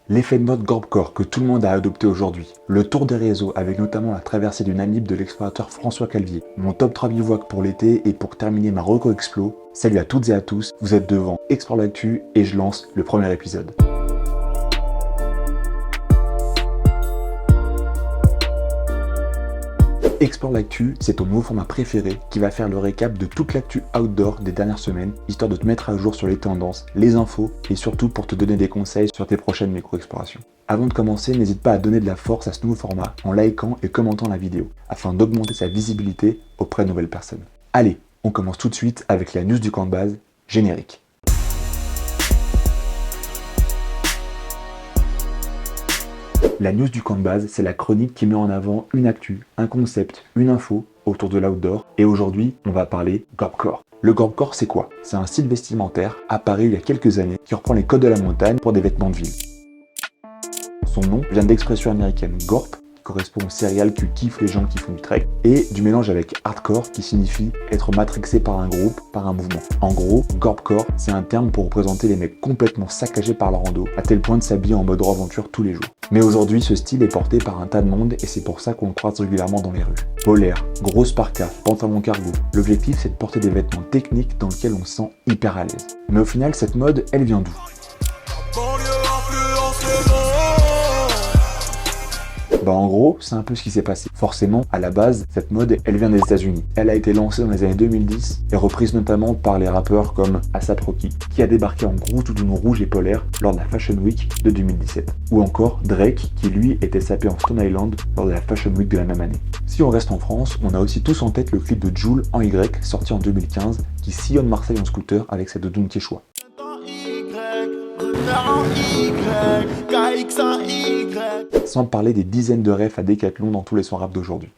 L'effet de mode Gorbcore que tout le monde a adopté aujourd'hui, le tour des réseaux avec notamment la traversée du Namib de l'explorateur François Calvier, mon top 3 bivouac pour l'été et pour terminer ma reco explo, salut à toutes et à tous, vous êtes devant Explore l'actu et je lance le premier épisode. Explore l'actu, c'est ton nouveau format préféré qui va faire le récap de toute l'actu outdoor des dernières semaines, histoire de te mettre à jour sur les tendances, les infos et surtout pour te donner des conseils sur tes prochaines micro-explorations. Avant de commencer, n'hésite pas à donner de la force à ce nouveau format en likant et commentant la vidéo, afin d'augmenter sa visibilité auprès de nouvelles personnes. Allez, on commence tout de suite avec la news du camp de base, générique. La news du camp de base, c'est la chronique qui met en avant une actu, un concept, une info autour de l'outdoor. Et aujourd'hui, on va parler Gorbcore. Le Gorbcore, c'est quoi? C'est un style vestimentaire apparu il y a quelques années qui reprend les codes de la montagne pour des vêtements de ville. Son nom vient d'expression américaine Gorp, qui correspond aux céréales que kiffent les gens qui font du trek, et du mélange avec hardcore qui signifie être matrixé par un groupe, par un mouvement. En gros, Gorbcore, c'est un terme pour représenter les mecs complètement saccagés par la rando, à tel point de s'habiller en mode aventure tous les jours. Mais aujourd'hui, ce style est porté par un tas de monde et c'est pour ça qu'on le croise régulièrement dans les rues. Polaire, grosse parka, pantalon cargo. L'objectif, c'est de porter des vêtements techniques dans lesquels on se sent hyper à l'aise. Mais au final, cette mode, elle vient d'où ? En gros, c'est un peu ce qui s'est passé. Forcément, à la base, cette mode, elle vient des États-Unis. Elle a été lancée dans les années 2010 et reprise notamment par les rappeurs comme A$AP Rocky, qui a débarqué en gros doudoune rouge et polaire lors de la Fashion Week de 2017. Ou encore Drake, qui lui était sapé en Stone Island lors de la Fashion Week de la même année. Si on reste en France, on a aussi tous en tête le clip de Jul en Y, sorti en 2015, qui sillonne Marseille en scooter avec sa doudoune quechua. Sans parler des dizaines de refs à Decathlon dans tous les sons rap d'aujourd'hui.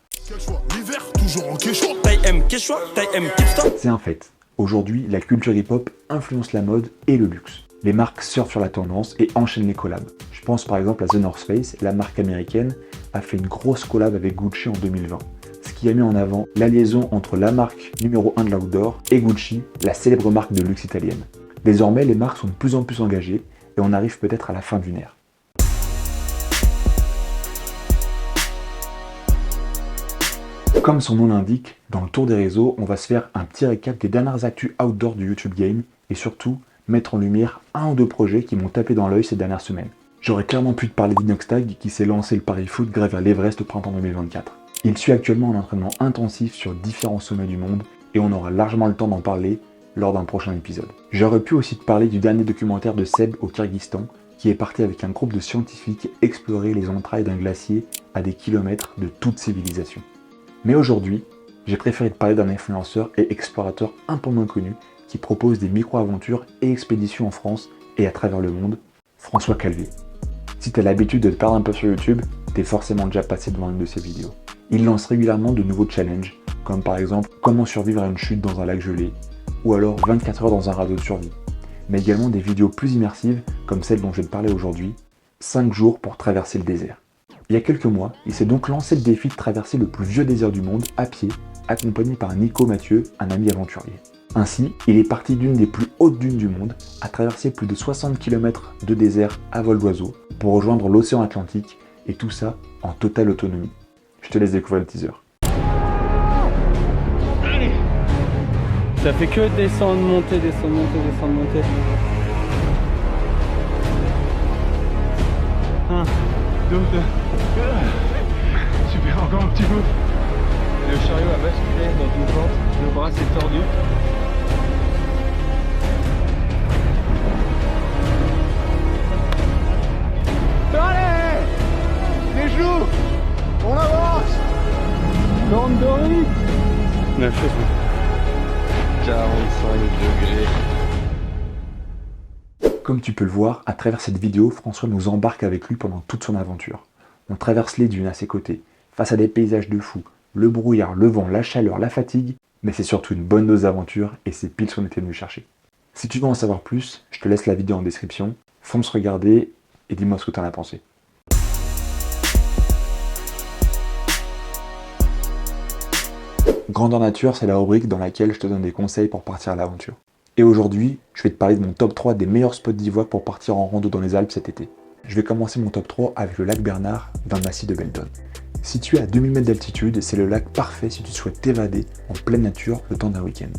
C'est un fait. Aujourd'hui, la culture hip-hop influence la mode et le luxe. Les marques surfent sur la tendance et enchaînent les collabs. Je pense par exemple à The North Face, la marque américaine, a fait une grosse collab avec Gucci en 2020. Ce qui a mis en avant la liaison entre la marque numéro 1 de l'outdoor et Gucci, la célèbre marque de luxe italienne. Désormais, les marques sont de plus en plus engagées et on arrive peut-être à la fin d'une ère. Comme son nom l'indique, dans le tour des réseaux, on va se faire un petit récap des dernières actus outdoor du YouTube Game et surtout mettre en lumière un ou deux projets qui m'ont tapé dans l'œil ces dernières semaines. J'aurais clairement pu te parler d'Inoxtag qui s'est lancé le pari foot gravir l'Everest au printemps 2024. Il suit actuellement un entraînement intensif sur différents sommets du monde et on aura largement le temps d'en parler lors d'un prochain épisode. J'aurais pu aussi te parler du dernier documentaire de Seb au Kyrgyzstan qui est parti avec un groupe de scientifiques explorer les entrailles d'un glacier à des kilomètres de toute civilisation. Mais aujourd'hui, j'ai préféré te parler d'un influenceur et explorateur un peu moins connu qui propose des micro-aventures et expéditions en France et à travers le monde, François Calvier. Si tu as l'habitude de te perdre un peu sur YouTube, t'es forcément déjà passé devant une de ses vidéos. Il lance régulièrement de nouveaux challenges, comme par exemple comment survivre à une chute dans un lac gelé, ou alors 24 heures dans un radeau de survie. Mais également des vidéos plus immersives, comme celle dont je vais te parler aujourd'hui, 5 jours pour traverser le désert. Il y a quelques mois, il s'est donc lancé le défi de traverser le plus vieux désert du monde à pied, accompagné par Nico Mathieu, un ami aventurier. Ainsi, il est parti d'une des plus hautes dunes du monde, à traverser plus de 60 km de désert à vol d'oiseau pour rejoindre l'océan Atlantique, et tout ça en totale autonomie. Je te laisse découvrir le teaser. Allez. Ça fait que descendre, monter, descendre, monter, descendre, monter. 1, 2, super, encore un petit peu. Le chariot a basculé dans une pente, le bras s'est tordu. Allez, les genoux, on avance. Corne Doris. 45 degrés. Comme tu peux le voir, à travers cette vidéo, François nous embarque avec lui pendant toute son aventure. On traverse les dunes à ses côtés, face à des paysages de fou, le brouillard, le vent, la chaleur, la fatigue, mais c'est surtout une bonne dose d'aventure et c'est pile ce qu'on était venu chercher. Si tu veux en savoir plus, je te laisse la vidéo en description, fonce regarder et dis-moi ce que tu en as pensé. Grandeur nature, c'est la rubrique dans laquelle je te donne des conseils pour partir à l'aventure. Et aujourd'hui, je vais te parler de mon top 3 des meilleurs spots bivouac pour partir en rando dans les Alpes cet été. Je vais commencer mon top 3 avec le lac Bernard dans le massif de Beldon. Situé à 2000 mètres d'altitude, c'est le lac parfait si tu souhaites t'évader en pleine nature le temps d'un week-end.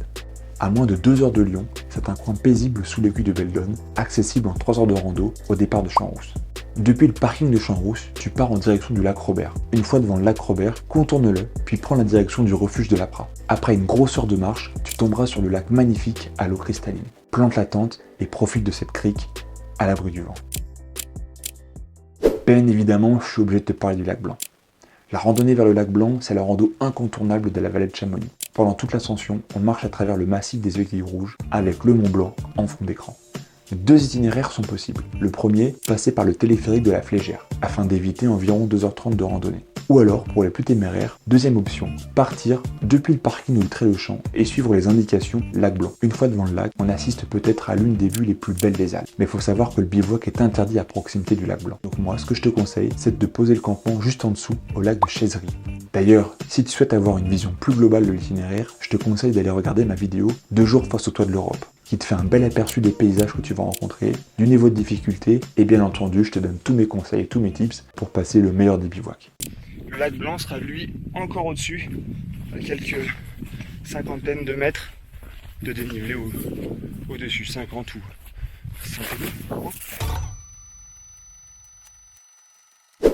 À moins de 2 heures de Lyon, c'est un coin paisible sous l'aiguille de Beldon, accessible en 3 heures de rando au départ de Champs-Rousse. Depuis le parking de Champs-Rousse, tu pars en direction du lac Robert. Une fois devant le lac Robert, contourne-le, puis prends la direction du refuge de l'Apra. Après une grosse heure de marche, tu tomberas sur le lac magnifique à l'eau cristalline. Plante la tente et profite de cette crique à l'abri du vent. Bien évidemment, je suis obligé de te parler du lac Blanc. La randonnée vers le lac Blanc, c'est la rando incontournable de la vallée de Chamonix. Pendant toute l'ascension, on marche à travers le massif des Aiguilles Rouges avec le Mont Blanc en fond d'écran. 2 itinéraires sont possibles. Le premier, passer par le téléphérique de la Flégère, afin d'éviter environ 2h30 de randonnée. Ou alors, pour les plus téméraires, deuxième option, partir depuis le parking ou le trait de champ et suivre les indications lac Blanc. Une fois devant le lac, on assiste peut-être à l'une des vues les plus belles des Alpes. Mais il faut savoir que le bivouac est interdit à proximité du lac Blanc. Donc moi, ce que je te conseille, c'est de poser le campement juste en dessous, au lac de Chaiserie. D'ailleurs, si tu souhaites avoir une vision plus globale de l'itinéraire, je te conseille d'aller regarder ma vidéo 2 jours face au toit de l'Europe, qui te fait un bel aperçu des paysages que tu vas rencontrer, du niveau de difficulté, et bien entendu, je te donne tous mes conseils et tous mes tips pour passer le meilleur des bivouacs. Le lac Blanc sera lui encore au-dessus, à quelques cinquantaines de mètres de dénivelé au-dessus, 50 ou 100 mètres.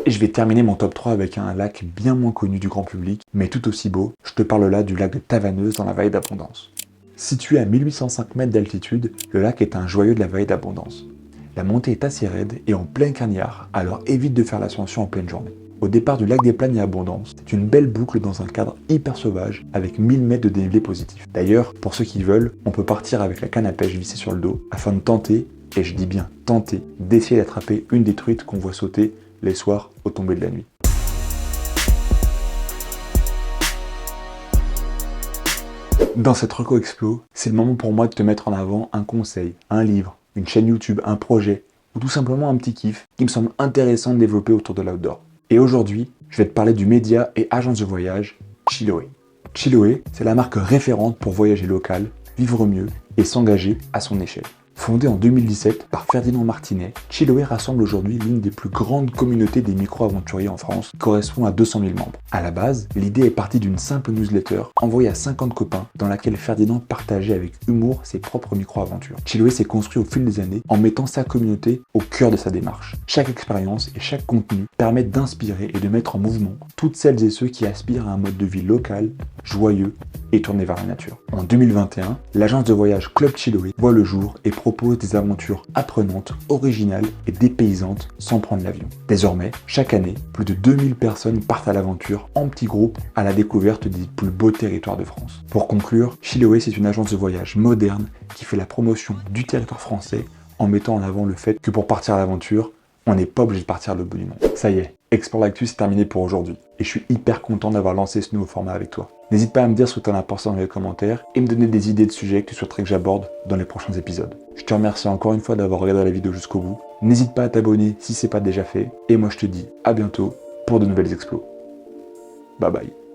Et je vais terminer mon top 3 avec un lac bien moins connu du grand public, mais tout aussi beau. Je te parle là du lac de Tavanneuse dans la vallée d'Abondance. Situé à 1805 mètres d'altitude, le lac est un joyau de la vallée d'Abondance. La montée est assez raide et en plein cagnard, alors évite de faire l'ascension en pleine journée. Au départ du lac des Plaines et Abondance, c'est une belle boucle dans un cadre hyper sauvage avec 1000 mètres de dénivelé positif. D'ailleurs, pour ceux qui veulent, on peut partir avec la canne à pêche vissée sur le dos afin de tenter, et je dis bien tenter, d'essayer d'attraper une des truites qu'on voit sauter les soirs au tomber de la nuit. Dans cette reco explo, c'est le moment pour moi de te mettre en avant un conseil, un livre, une chaîne YouTube, un projet, ou tout simplement un petit kiff qui me semble intéressant de développer autour de l'outdoor. Et aujourd'hui, je vais te parler du média et agence de voyage Chiloé. Chiloé, c'est la marque référente pour voyager local, vivre mieux et s'engager à son échelle. Fondée en 2017 par Ferdinand Martinet, Chiloé rassemble aujourd'hui l'une des plus grandes communautés des micro-aventuriers en France, qui correspond à 200 000 membres. À la base, l'idée est partie d'une simple newsletter envoyée à 50 copains dans laquelle Ferdinand partageait avec humour ses propres micro-aventures. Chiloé s'est construit au fil des années en mettant sa communauté au cœur de sa démarche. Chaque expérience et chaque contenu permettent d'inspirer et de mettre en mouvement toutes celles et ceux qui aspirent à un mode de vie local, joyeux et tourné vers la nature. En 2021, l'agence de voyage Club Chiloé voit le jour et propose des aventures apprenantes, originales et dépaysantes sans prendre l'avion. Désormais, chaque année, plus de 2000 personnes partent à l'aventure en petits groupes à la découverte des plus beaux territoires de France. Pour conclure, Chiloé, c'est une agence de voyage moderne qui fait la promotion du territoire français en mettant en avant le fait que pour partir à l'aventure, on n'est pas obligé de partir à l'autre bout du monde. Ça y est, Explore l'actu, c'est terminé pour aujourd'hui. Et je suis hyper content d'avoir lancé ce nouveau format avec toi. N'hésite pas à me dire ce que tu en as pensé dans les commentaires et me donner des idées de sujets que tu souhaiterais que j'aborde dans les prochains épisodes. Je te remercie encore une fois d'avoir regardé la vidéo jusqu'au bout. N'hésite pas à t'abonner si ce n'est pas déjà fait. Et moi je te dis à bientôt pour de nouvelles explos. Bye bye.